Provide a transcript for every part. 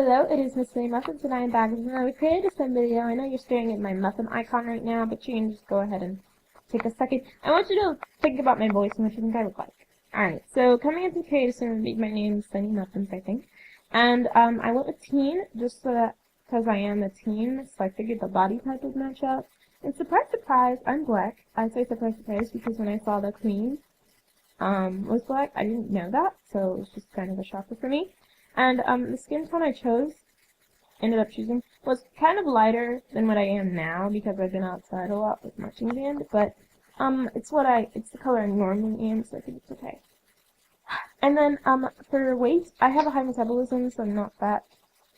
Hello, it is Miss Muffins, and I am back with another creative sim video. I know you're staring at my muffin icon right now, but you can just go ahead and take a second. I want you to think about my voice and what you think I look like. Alright, so coming into the creative sim, my name is Sunny Muffins, I think. And I went with teen, just so that, because I am a teen, so I figured the body type would match up. And surprise, surprise, I'm black. I say surprise, surprise, because when I saw the queen was black, I didn't know that, so it was just kind of a shocker for me. And the skin tone I ended up choosing, was kind of lighter than what I am now because I've been outside a lot with marching band, but it's the color I normally am, so I think it's okay. And then for weight, I have a high metabolism, so I'm not fat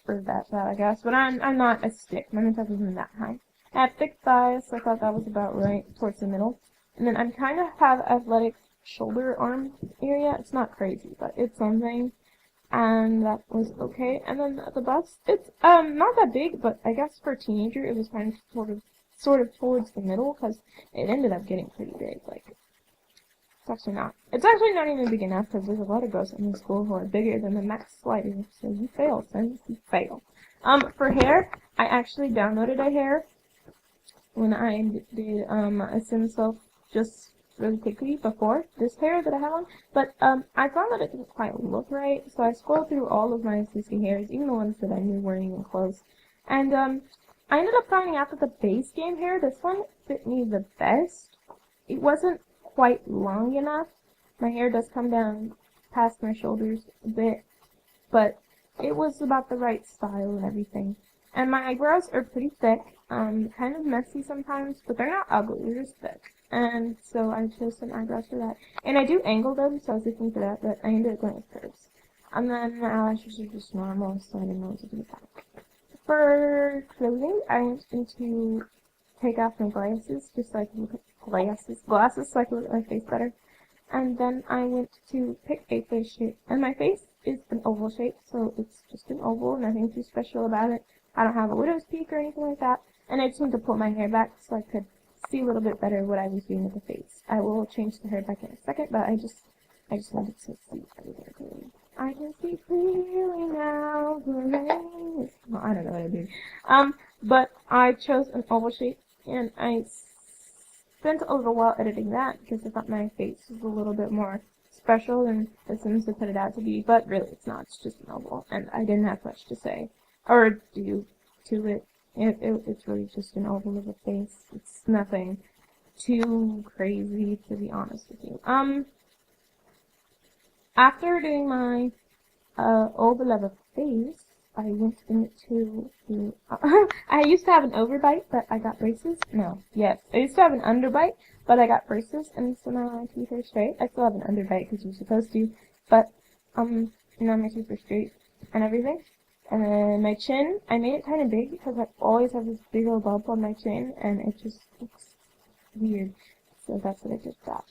or that fat, I guess, but I'm not a stick. My metabolism isn't that high. I have thick thighs, so I thought that was about right towards the middle. And then I kind of have athletic shoulder arm area. It's not crazy, but it's something. And that was okay. And then the bust, it's not that big, but I guess for a teenager it was kind of sort of towards the middle, because it ended up getting pretty big. Like, it's actually not even big enough, because there's a lot of girls in the school who are bigger than the max slider. So you fail, son, you fail. For hair, I actually downloaded a hair when I did a Simself just really quickly before this hair that I have on, but I found that it didn't quite look right, so I scrolled through all of my existing hairs, even the ones that I knew weren't even close, and I ended up finding out that the base game hair, this one, fit me the best. It wasn't quite long enough. My hair does come down past my shoulders a bit, but it was about the right style and everything. And my eyebrows are pretty thick, kind of messy sometimes, but they're not ugly, they're just thick. And so I chose some eyebrows for that. And I do angle them, so I was looking for that, but I ended up going with curves. And then my eyelashes are just normal, so I didn't know what to do with that. For clothing, I went into take off my glasses, just so I can look at glasses so I can look at my face better. And then I went to pick a face shape, and my face is an oval shape, so it's just an oval, nothing too special about it. I don't have a widow's peak or anything like that, and I just wanted to pull my hair back so I could see a little bit better what I was doing with the face. I will change the hair back in a second, but I just wanted to see everything clearly. I can see clearly now, the rain is... Well, I don't know what I'm doing. But I chose an oval shape, and I spent a little while editing that, because I thought my face was a little bit more special than the Sims would put it out to be, but really it's not, it's just an oval, and I didn't have much to say, or do to it. It's really just an oval of a face. It's nothing too crazy, to be honest with you. After doing my oval of a face, I went into the I used to have an overbite, but I got braces. I used to have an underbite, but I got braces, and so now my teeth are straight. I still have an underbite because you're supposed to, but now my teeth are straight and everything. And then my chin, I made it kind of big because I always have this big old bump on my chin, and it just looks weird. So that's what I just got.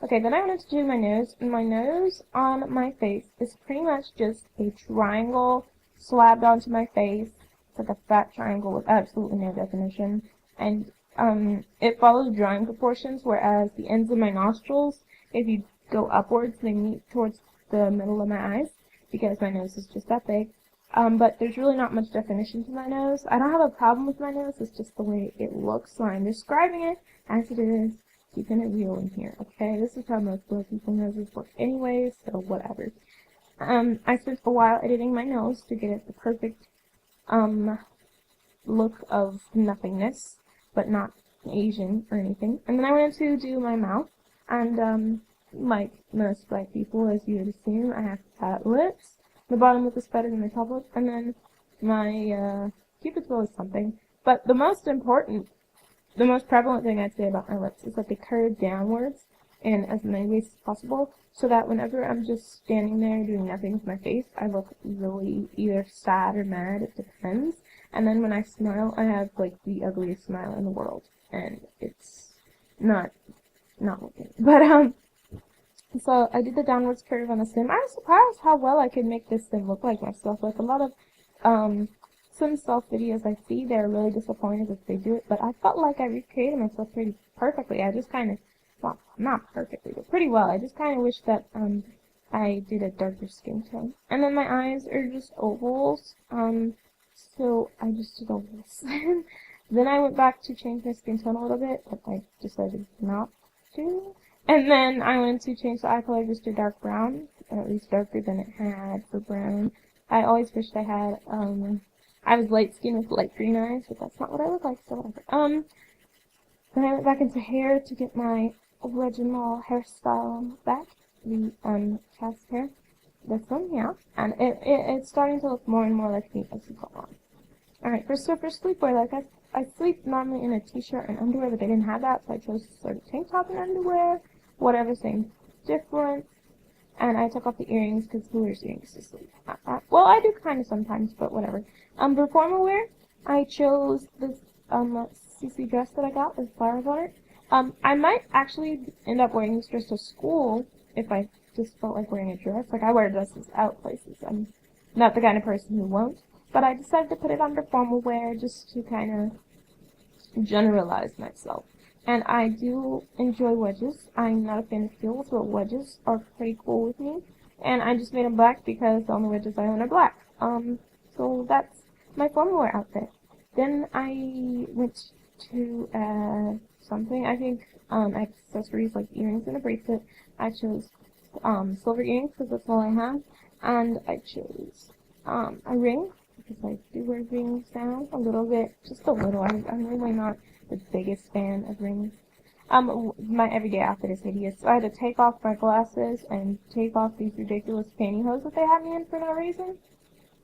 Okay, then I wanted to do my nose, and my nose on my face is pretty much just a triangle slabbed onto my face. It's like a fat triangle with absolutely no definition. And it follows drawing proportions, whereas the ends of my nostrils, if you go upwards, they meet towards the middle of my eyes, because my nose is just that big. But there's really not much definition to my nose. I don't have a problem with my nose, it's just the way it looks, so I'm describing it as it is, keeping it real in here, okay? This is how most black people noses work anyways, so whatever. I spent a while editing my nose to get it the perfect, look of nothingness, but not Asian or anything. And then I went to do my mouth, and, like most black people, as you would assume, I have fat lips. The bottom lip is better than the top lip, and then my cupid's bow is something. But the most prevalent thing I'd say about my lips is that they curve downwards in as many ways as possible, so that whenever I'm just standing there doing nothing with my face, I look really either sad or mad, it depends. And then when I smile, I have like the ugliest smile in the world, and it's not looking. But so I did the downwards curve on the sim. I was surprised how well I could make this sim look like myself. Like a lot of Simself videos I see, they're really disappointed if they do it, but I felt like I recreated myself pretty perfectly. I just kind of, well, not perfectly, but pretty well. I just kind of wish that I did a darker skin tone. And then my eyes are just ovals, so I just did ovals. Then I went back to change my skin tone a little bit, but I decided not to. And then I went to change the eye color just to dark brown, or at least darker than it had for brown. I always wished I had, I was light skinned with light green eyes, but that's not what I look like, so whatever. Then I went back into hair to get my original hairstyle back, the, CAS hair. This one, yeah. And it's starting to look more and more like me as we go on. Alright, for sleepwear, like I sleep normally in a t-shirt and underwear, but they didn't have that, so I chose sort of tank top and underwear, whatever, same difference. And I took off the earrings, because who wears earrings to sleep? Well, I do kind of sometimes, but whatever. For formal wear, I chose this, CC dress that I got with flowers on it. I might actually end up wearing this dress to school, if I just felt like wearing a dress. Like, I wear dresses out places. I'm not the kind of person who won't. But I decided to put it under formal wear just to kind of generalize myself. And I do enjoy wedges. I'm not a fan of heels, but wedges are pretty cool with me. And I just made them black because the only wedges I own are black. So that's my formal wear outfit. Then I went to, something, I think, accessories like earrings and a bracelet. I chose, silver earrings because that's all I have. And I chose, a ring, because I do wear rings now, a little bit, just a little. I'm really not the biggest fan of rings. My everyday outfit is hideous, so I had to take off my glasses and take off these ridiculous pantyhose that they had me in for no reason.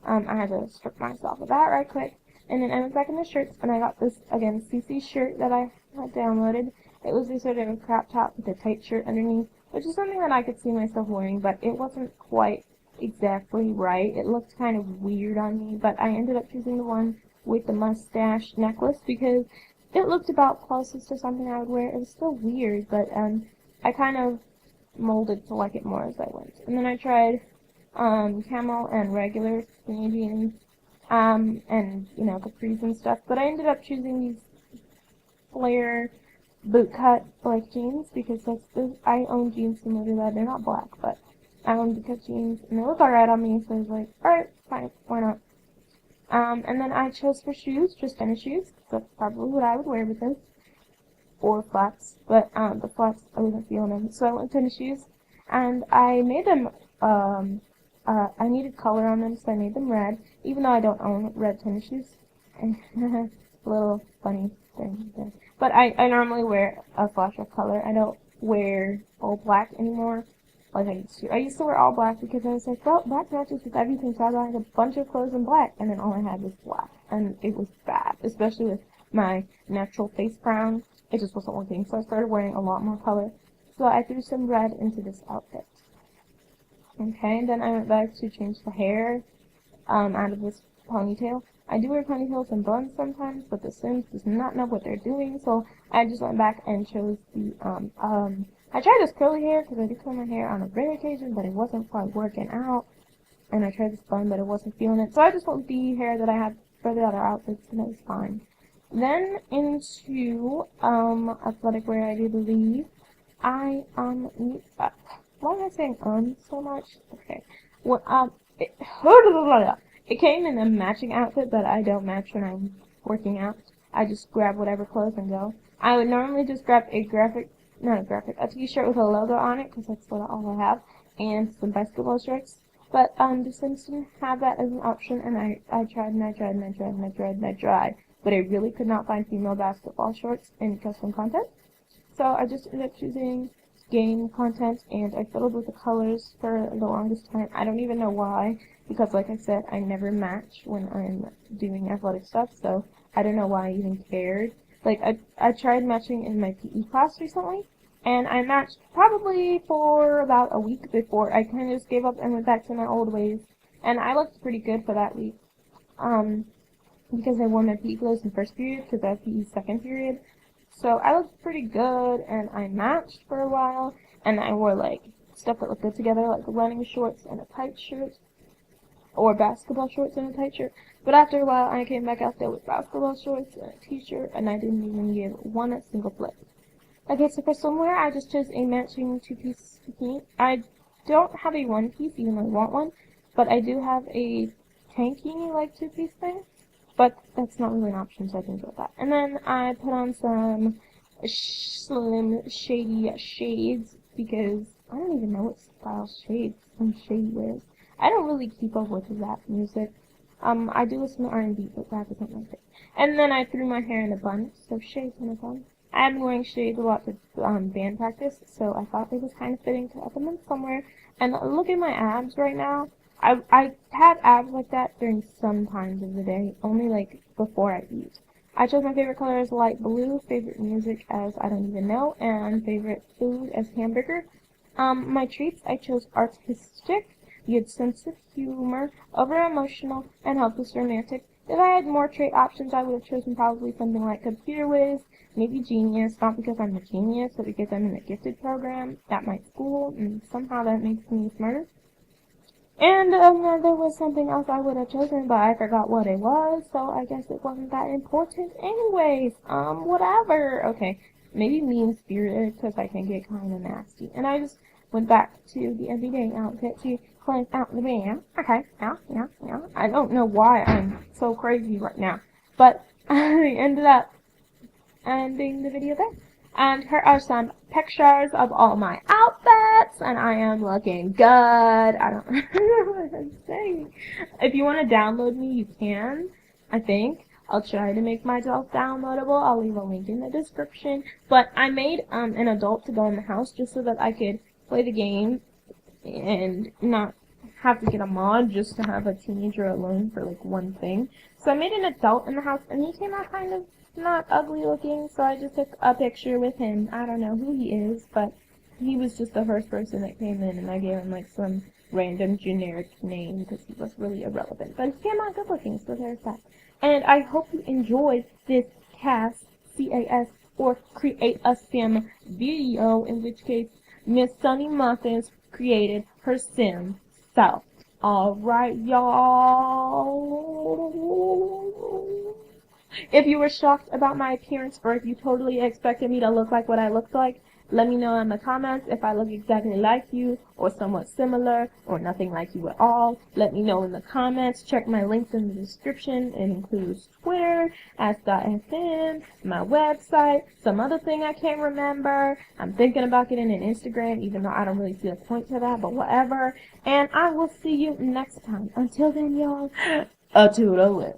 I had to strip myself of that right quick. And then I went back in the shirts, and I got this, again, CC shirt that I had downloaded. It was a sort of a crop top with a tight shirt underneath, which is something that I could see myself wearing, but it wasn't quite exactly right. It looked kind of weird on me, but I ended up choosing the one with the mustache necklace because it looked about closest to something I would wear. It was still weird, but I kind of molded to like it more as I went. And then I tried camel and regular skinny jeans, and you know, capris and stuff. But I ended up choosing these flare bootcut like jeans because I own jeans similar to that. They're not black, but I own bootcut jeans, and they look alright on me. So I was like, alright, fine, why not? And then I chose for shoes, just tennis shoes. That's probably what I would wear with this. Or flats. But, the flats, I wasn't feeling them. So I went tennis shoes. And I made them, I needed color on them, so I made them red. Even though I don't own red tennis shoes. A little funny thing there. But I normally wear a flash of color. I don't wear all black anymore. Like I used to. I used to wear all black because I was like, well, black matches with everything, so I bought a bunch of clothes in black, and then all I had was black. And it was bad, especially with my natural face brown. It just wasn't working, so I started wearing a lot more color. So I threw some red into this outfit. Okay, and then I went back to change the hair, out of this ponytail. I do wear ponytails and buns sometimes, but the Sims does not know what they're doing, so I just went back and chose the, I tried this curly hair because I do curl my hair on a rare occasion, but it wasn't quite working out. And I tried this bun, but it wasn't feeling it. So I just went with the hair that I had for the other outfits, and it was fine. Then into athletic wear, I do believe. Why am I saying so much? Okay. Well, it came in a matching outfit, but I don't match when I'm working out. I just grab whatever clothes and go. I would normally just grab a t-shirt with a logo on it, because that's all I have, and some basketball shorts. But, the Sims didn't have that as an option, and I tried, but I really could not find female basketball shorts in custom content. So I just ended up choosing game content, and I fiddled with the colors for the longest time. I don't even know why, because like I said, I never match when I'm doing athletic stuff, so I don't know why I even cared. Like, I tried matching in my PE class recently, and I matched probably for about a week before I kind of just gave up and went back to my old ways. And I looked pretty good for that week, because I wore my PE clothes in first period, because I have PE second period. So I looked pretty good, and I matched for a while, and I wore, like, stuff that looked good together, like running shorts and a tight shirt, or basketball shorts and a tight shirt. But after a while, I came back out there with basketball shorts and a t-shirt, and I didn't even give one single flip. Okay, so for swimwear, I just chose a matching two-piece bikini. I don't have a one piece, even though I want one, but I do have a tanky, like, two-piece thing. But that's not really an option, so I didn't go with that. And then I put on some slim, shady shades, because I don't even know what style shades some shady wears. I don't really keep up with rap music. I do listen to R&B, but rap isn't my thing. And then I threw my hair in a bun, so shades in a bun. I've been wearing shades a lot to band practice, so I thought it was kind of fitting to have them in somewhere. And look at my abs right now. I have abs like that during some times of the day, only like before I eat. I chose my favorite color as light blue, favorite music as I don't even know, and favorite food as hamburger. My treats, I chose artistic, good sense of humor, over-emotional, and helpless romantic. If I had more trait options, I would have chosen probably something like computer whiz, maybe genius, not because I'm a genius, but because I'm in a gifted program at my school, and somehow that makes me smarter. And there was something else I would have chosen, but I forgot what it was, so I guess it wasn't that important anyways. Whatever. Okay, maybe mean-spirited, because I can get kind of nasty. And I just went back to the everyday outfit to cleanse out the band. Okay, yeah. I don't know why I'm so crazy right now, but I ended up ending the video there. And here are some pictures of all my outfits, and I am looking good. I don't know what I'm saying. If you want to download me, you can, I think. I'll try to make myself downloadable. I'll leave a link in the description. But I made an adult to go in the house just so that I could play the game and not have to get a mod just to have a teenager alone for like one thing. So I made an adult in the house, and he came out kind of not ugly looking, so I just took a picture with him. I don't know who he is, but he was just the first person that came in, and I gave him like some random generic name because he was really irrelevant. But he came out good looking, so there's that. And I hope you enjoyed this CAS, C-A-S, or Create a Sim video, in which case Miss Sunny Muffins created her sim self. Alright, y'all. If you were shocked about my appearance, or if you totally expected me to look like what I looked like, let me know in the comments if I look exactly like you, or somewhat similar, or nothing like you at all. Let me know in the comments. Check my links in the description. It includes Twitter, Ask.fm, my website, some other thing I can't remember. I'm thinking about getting an Instagram, even though I don't really see a point to that, but whatever. And I will see you next time. Until then, y'all, a toodaloo.